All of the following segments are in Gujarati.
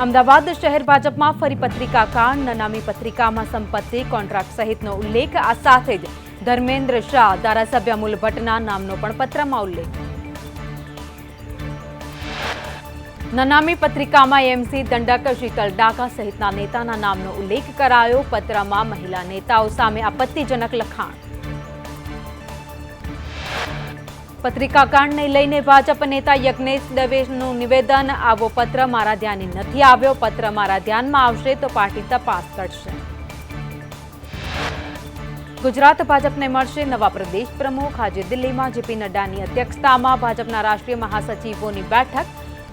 અમદાવાદ શહેર ભાજપમાં ફરી પત્રિકા કાંડ, નનામી પત્રિકામાં સંપત્તિ, કોન્ટ્રાક્ટ સહિતનો ઉલ્લેખ. આ સાથે જ ધર્મેન્દ્ર શાહ, ધારાસભ્ય અમૂલ ભટ્ટના નામનો પણ પત્રમાં ઉલ્લેખ. નનામી પત્રિકામાં એમસી દંડક, શીતલ ડાકા સહિતના નેતાના નામનો ઉલ્લેખ કરાયો. પત્રમાં મહિલા નેતાઓ સામે આપત્તિજનક લખાણ. પત્રિકાકાંડને લઈને ભાજપ નેતા યજ્ઞેશ દવેનું નિવેદન. આવો પત્ર મારા ધ્યાને નથી આવ્યો. પત્ર મારા ધ્યાનમાં આવશે તો પાર્ટી તપાસ કરશે. ગુજરાત ભાજપને મળશે નવા પ્રદેશ પ્રમુખ. આજે દિલ્હીમાં જેપી નડ્ડાની અધ્યક્ષતામાં ભાજપના રાષ્ટ્રીય મહાસચિવોની બેઠક.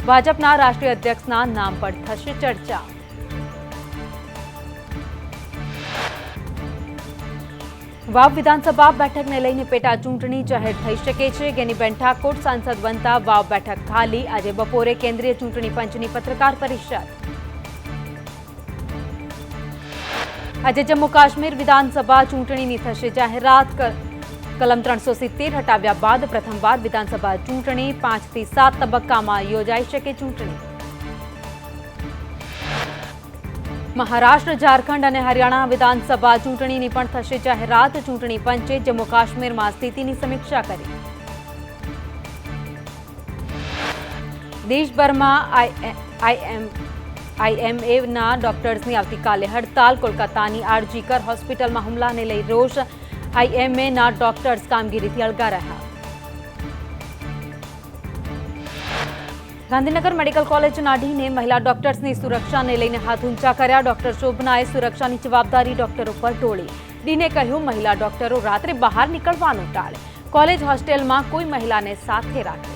ભાજપના રાષ્ટ્રીય અધ્યક્ષના નામ પર થશે ચર્ચા. વાવ વિધાનસભા બેઠકને લઈને પેટા ચૂંટણી જાહેર થઈ શકે છે. ગેનીબેન ઠાકોર સાંસદ બનતા વાવ બેઠક ખાલી. આજે બપોરે કેન્દ્રીય ચૂંટણી પંચની પત્રકાર પરિષદ. આજે જમ્મુ કાશ્મીર વિધાનસભા ચૂંટણીની થશે જાહેરાત. કલમ 370 હટાવ્યા બાદ પ્રથમવાર વિધાનસભા ચૂંટણી. 5 થી 7 તબક્કામાં યોજાઈ શકે ચૂંટણી. મહારાષ્ટ્ર, ઝારખંડ અને હરિયાણા વિધાનસભા ચૂંટણીની પણ થશે જાહેરાત. ચૂંટણી પંચે જમ્મુ કાશ્મીરમાં સ્થિતિની સમીક્ષા કરી. દેશભરમાં આઈએમએના ડોક્ટર્સની આવતીકાલે હડતાલ. કોલકાતાની આરજીકર હોસ્પિટલમાં હુમલાને લઈ રોષ. આઈએમએના ડોક્ટર્સ કામગીરીથી અળગા રહ્યા. ગાંધીનગર મેડિકલ કોલેજના ડીને મહિલા ડોક્ટર્સની સુરક્ષાને લઈને હાથ ઊંચા કર્યા. ડોક્ટર શોભનાએ સુરક્ષાની જવાબદારી ડોક્ટરો પર ઢોળી. ડીને કહ્યું, મહિલા ડોક્ટરો રાત્રે બહાર નીકળવાનું ટાળે. કોલેજ હોસ્ટેલમાં કોઈ મહિલાને સાથે રાખે.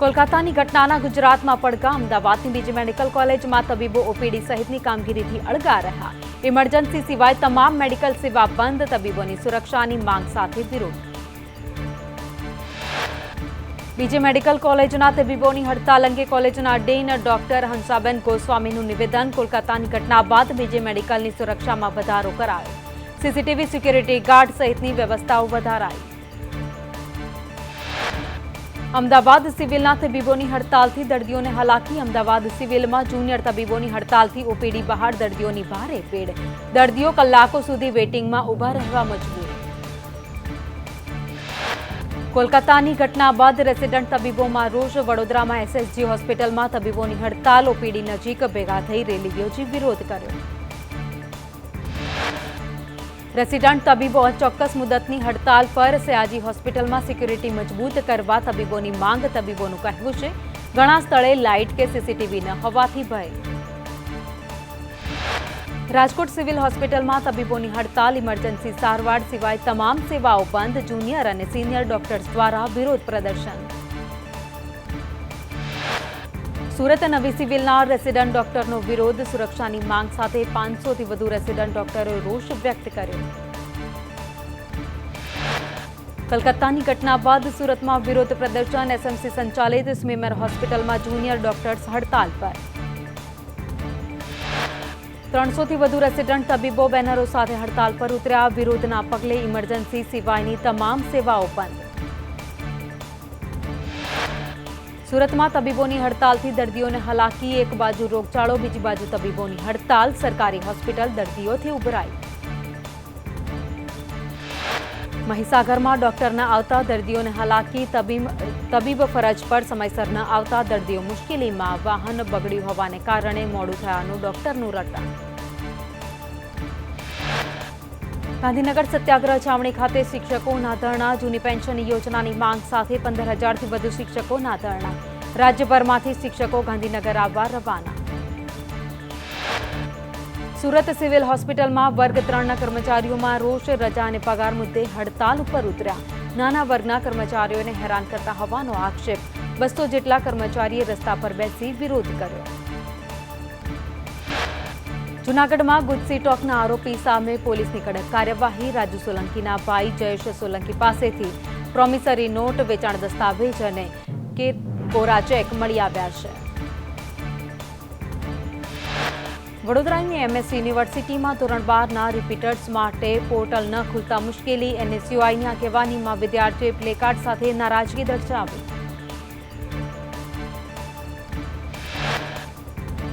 કોલકાતાની ઘટનાના ગુજરાતમાં પડઘા. અમદાવાદની બીજી મેડિકલ કોલેજમાં તબીબો ઓપીડી સહિતની કામગીરીથી અળગા રહ્યા. ઇમરજન્સી સિવાય તમામ મેડિકલ સેવા બંધ. તબીબોની સુરક્ષાની માંગ સાથે વિરોધ. બીજી મેડિકલ કોલેજના તબીબોની હડતાલ અંગે કોલેજના ડીન ડોક્ટર હંસાબેન ગોસ્વામીનું નિવેદન. કોલકાતાની ઘટના બાદ બીજી મેડિકલની સુરક્ષામાં વધારો કરાયો. સીસીટીવી, સિક્યુરિટી ગાર્ડ સહિતની વ્યવસ્થાઓ વધારાઈ. અમદાવાદ સિવિલના તબીબોની હડતાલથી દર્દીઓને હાલાકી. અમદાવાદ સિવિલમાં જુનિયર તબીબોની હડતાલથી ઓપીડી બહાર દર્દીઓની ભારે ભીડ. દર્દીઓ કલાકો સુધી વેઇટિંગમાં ઊભા રહેવા મજબૂર. કોલકાતાની ઘટના બાદ રેસિડન્ટ તબીબોમાં રોષ. વડોદરામાં એસએસજી હોસ્પિટલમાં તબીબોની હડતાલ. ઓપીડી નજીક ભેગા થઈ રેલી યોજી વિરોધ કર્યો. રેસિડન્ટ તબીબો ચોક્કસ મુદતની હડતાલ પર. સયાજી હોસ્પિટલમાં સિક્યુરિટી મજબૂત કરવા તબીબોની માંગ. તબીબોનું કહેવું છે, ઘણા સ્થળે લાઇટ કે સીસીટીવી ન હોવાથી ભય. રાજકોટ સિવિલ હોસ્પિટલમાં તબીબોની હડતાલ. ઇમરજન્સી સારવાર સિવાય તમામ સેવાઓ બંધ. જુનિયર અને સિનિયર ડોક્ટર્સ દ્વારા વિરોધ પ્રદર્શન. સુરત નવી સિવિલના રેસિડન્ટ ડોક્ટરનો વિરોધ. સુરક્ષાની માંગ સાથે 500થી વધુ રેસિડન્ટ ડોક્ટરોએ રોષ વ્યક્ત કર્યો. કલકત્તાની ઘટના બાદ સુરતમાં વિરોધ પ્રદર્શન. એસએમસી સંચાલિત સ્મીમેર હોસ્પિટલમાં જુનિયર ડોક્ટર્સ હડતાલ પર. 300થી વધુ રેસિડન્ટ તબીબો બેનરો સાથે હડતાલ પર ઉતર્યા. વિરોધના પગલે ઇમરજન્સી સિવાયની તમામ સેવાઓ બંધ. સુરતમાં તબીબોની હડતાલથી દર્દીઓને હાલાકી. એક બાજુ રોગચાળો, બીજી બાજુ તબીબોની હડતાલ. સરકારી હોસ્પિટલ દર્દીઓથી ઉભરાઈ. મહીસાગરમાં ડોક્ટર ન આવતા દર્દીઓને હાલાકી. તબીબ ફરજ પર સમયસર ન આવતા દર્દીઓ મુશ્કેલીમાં. વાહન બગડ્યું હોવાને કારણે મોડું થયાનું ડોક્ટરનું રટણ. ગાંધીનગર સત્યાગ્રહ છાવણી ખાતે શિક્ષકોના ધરણા. જૂની પેન્શન યોજનાની માંગ સાથે 15,000થી વધુ શિક્ષકોના ધરણા. રાજ્યભરમાંથી શિક્ષકો ગાંધીનગર આવવા રવાના. સુરત સિવિલ હોસ્પિટલમાં વર્ગ 3ના કર્મચારીઓમાં રોષ. રજા અને પગાર મુદ્દે હડતાલ ઉપર ઉતર્યા. નાના વર્ગના કર્મચારીઓને હેરાન કરતા હોવાનો આક્ષેપ. 200 જેટલા કર્મચારીએ રસ્તા પર બેસી વિરોધ કર્યો. જૂનાગઢમાં ગુજસી ટોકના આરોપી સામે પોલીસની કડક કાર્યવાહી. રાજુ સોલંકીના ભાઈ જયેશ સોલંકી પાસેથી પ્રોમિસરી નોટ, વેચાણ દસ્તાવેજ અને કોરા ચેક મળી આવ્યા છે. વડોદરાની એમએસ યુનિવર્સિટીમાં ધોરણ 12ના રિપીટર્સ માટે પોર્ટલ ન ખુલતા મુશ્કેલી. એનએસયુઆઈની આગેવાનીમાં વિદ્યાર્થીઓએ પ્લેકાર્ડ સાથે નારાજગી દર્શાવી.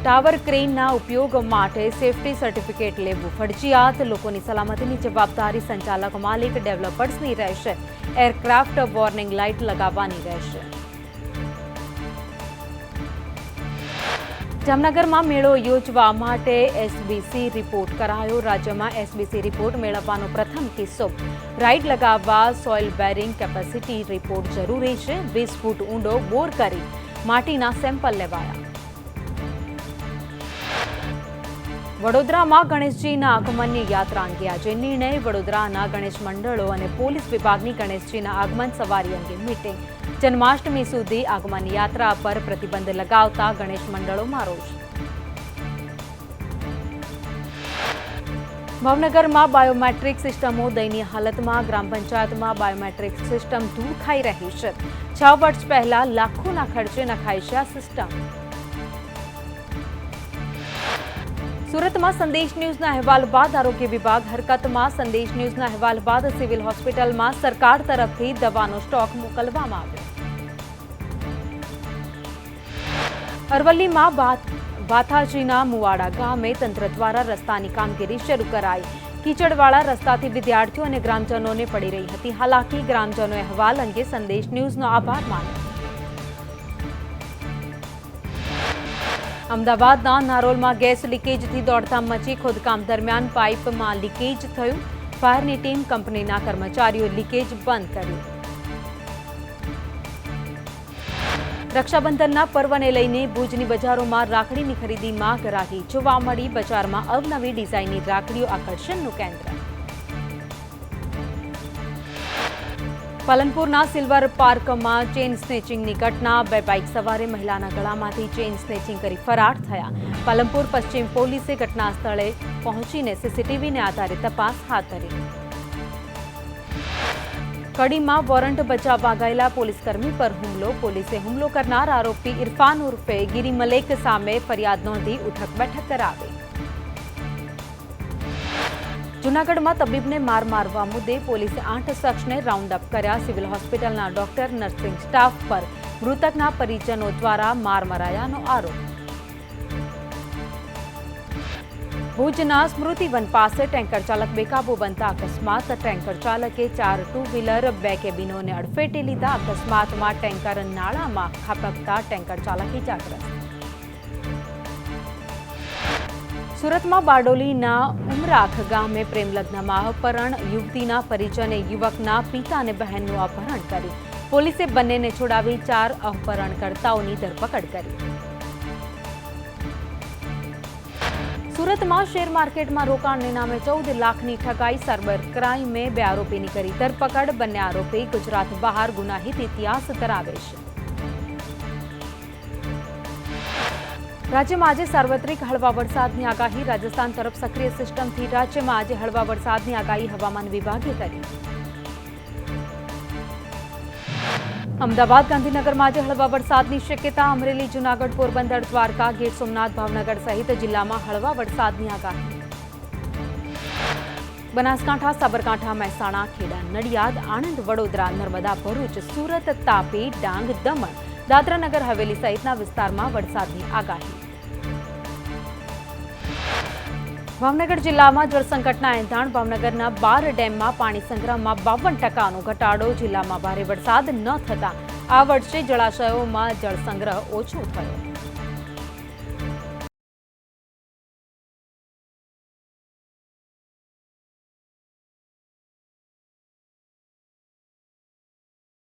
ટાવર ક્રેનના ઉપયોગ માટે સેફટી સર્ટિફિકેટ લેવું ફરજિયાત. લોકોની સલામતીની જવાબદારી સંચાલક માલિક ડેવલપર્સની રહેશે. એરક્રાફ્ટ વોર્નિંગ લાઇટ લગાવવાની રહેશે. જામનગરમાં મેળો યોજવા માટે એસબીસી રિપોર્ટ કરાયો. રાજ્યમાં એસબીસી રિપોર્ટ મેળવવાનો પ્રથમ કિસ્સો. રાઇડ લગાવવા સોઇલ બેરિંગ કેપેસિટી રિપોર્ટ જરૂરી છે. 20 ફૂટ ઊંડો બોર કરી માટીના સેમ્પલ લેવાયા. વડોદરામાં ગણેશજીના આગમનની યાત્રા અંગે આજે નિર્ણય. વડોદરાના ગણેશ મંડળો અને પોલીસ વિભાગની ગણેશજીના આગમન સવારી અંગે મીટિંગ. જન્માષ્ટમી સુધી આગમન યાત્રા પર પ્રતિબંધ લગાવતા ગણેશ મંડળોમાં રોષ. ભાવનગરમાં બાયોમેટ્રિક સિસ્ટમો દયનીય હાલતમાં. ગ્રામ પંચાયતમાં બાયોમેટ્રિક સિસ્ટમ દૂર ખાઈ રહી છે. 6 વર્ષ પહેલા લાખોના ખર્ચે નખાઈ છે આ સિસ્ટમ. સુરતમાં સંદેશ ન્યૂઝના અહેવાલ બાદ આરોગ્ય વિભાગ હરકતમાં. સંદેશ ન્યૂઝના અહેવાલ બાદ સિવિલ હોસ્પિટલમાં સરકાર તરફથી દવાનો સ્ટોક મોકલવામાં આવ્યો. અરવલ્લીમાં ભાથાજીના મુવાડા ગામે તંત્ર દ્વારા રસ્તાની કામગીરી શરૂ કરાઈ. કીચડવાળા રસ્તાથી વિદ્યાર્થીઓ અને ગ્રામજનોને પડી રહી હતી હાલાકી. ગ્રામજનોએ અહેવાલ અંગે સંદેશ ન્યૂઝનો આભાર માન્યો. અમદાવાદના નારોલમાં ગેસ લીકેજથી દોડધામ મચી. ખોદકામ દરમિયાન પાઇપમાં લીકેજ થયું. ફાયરની ટીમ કંપનીના કર્મચારીઓ લીકેજ બંધ કર્યું. રક્ષાબંધનના પર્વને લઈને ભુજની બજારોમાં રાખડીની ખરીદીમાં ગરાકી જોવા મળી. બજારમાં અવનવી ડિઝાઇનની રાખડીઓ આકર્ષણનું કેન્દ્ર. પાલનપુરના સિલ્વર પાર્કમાં ચેઇન સ્નેચિંગની ઘટના. 2 બાઇક સવારે મહિલાના ગળામાંથી ચેઇન સ્નેચિંગ કરી ફરાર થયા. પાલનપુર પશ્ચિમ પોલીસે ઘટના સ્થળે પહોંચીને સીસીટીવીને આધારે તપાસ હાથ ધરી. કડીમાં વોરંટ બચાવવા ગયેલા પોલીસકર્મી પર હુમલો. પોલીસે હુમલો કરનાર આરોપી ઇરફાન ઉર્ફે ગિરી મલેક સામે ફરિયાદ નોંધી ઉઠક બેઠક કરાવી. જૂનાગઢમાં તબીબને માર મારવા મુદ્દે પોલીસે 8 શખ્સને રાઉન્ડ અપ કર્યા. સિવિલ હોસ્પિટલના ડોક્ટર, નર્સિંગ સ્ટાફ પર મૃતકના પરિજનો દ્વારા માર મરાયાનો આરોપ. ભુજના સ્મૃતિવન પાસે ટેન્કર ચાલક બેકાબૂ બનતા અકસ્માત. ટેન્કર ચાલકે 4 ટુ વ્હીલર 2 કેબિનોને અડફેટે લીધા. અકસ્માતમાં ટેન્કર નાળામાં ખાબકતા ટેન્કર ચાલક ઇજાગ્રસ્ત. સુરતમાં બારડોલીના ઉમરાખ ગામે પ્રેમલગ્નમાં અપહરણ. યુવતીના પરિજને યુવકના પિતા અને બહેનનું અપહરણ કર્યું. પોલીસે બંનેને છોડાવી 4 અપહરણકર્તાઓની ધરપકડ કરી. સુરતમાં શેર માર્કેટમાં રોકાણને નામે 14 લાખની ઠગાઈ. સાયબર ક્રાઇમે 2 આરોપીની કરી ધરપકડ. બંને આરોપી ગુજરાત બહાર ગુનાહિત ઇતિહાસ ધરાવે છે. રાજ્યમાં આજે સાર્વત્રિક હળવા વરસાદની આગાહી. રાજસ્થાન તરફ સક્રિય સિસ્ટમથી રાજ્યમાં આજે હળવા વરસાદની આગાહી હવામાન વિભાગે કરી. અમદાવાદ, ગાંધીનગરમાં આજે હળવા વરસાદની શક્યતા. અમરેલી, જૂનાગઢ, પોરબંદર, દ્વારકા, ગીર સોમનાથ, ભાવનગર સહિત જિલ્લામાં હળવા વરસાદની આગાહી. બનાસકાંઠા, સાબરકાંઠા, મહેસાણા, ખેડા, નડિયાદ, આણંદ, વડોદરા, નર્મદા, ભરૂચ, સુરત, તાપી, ડાંગ, દમણ, દાદરાનગર હવેલી સહિતના વિસ્તારમાં વરસાદની આગાહી. ભાવનગર જિલ્લામાં જળસંકટના એંધાણ. ભાવનગરના 12 ડેમમાં પાણી સંગ્રહમાં 52% ઘટાડો. જિલ્લામાં ભારે વરસાદ ન થતાં આ વર્ષે જળાશયોમાં જળસંગ્રહ ઓછો થયો.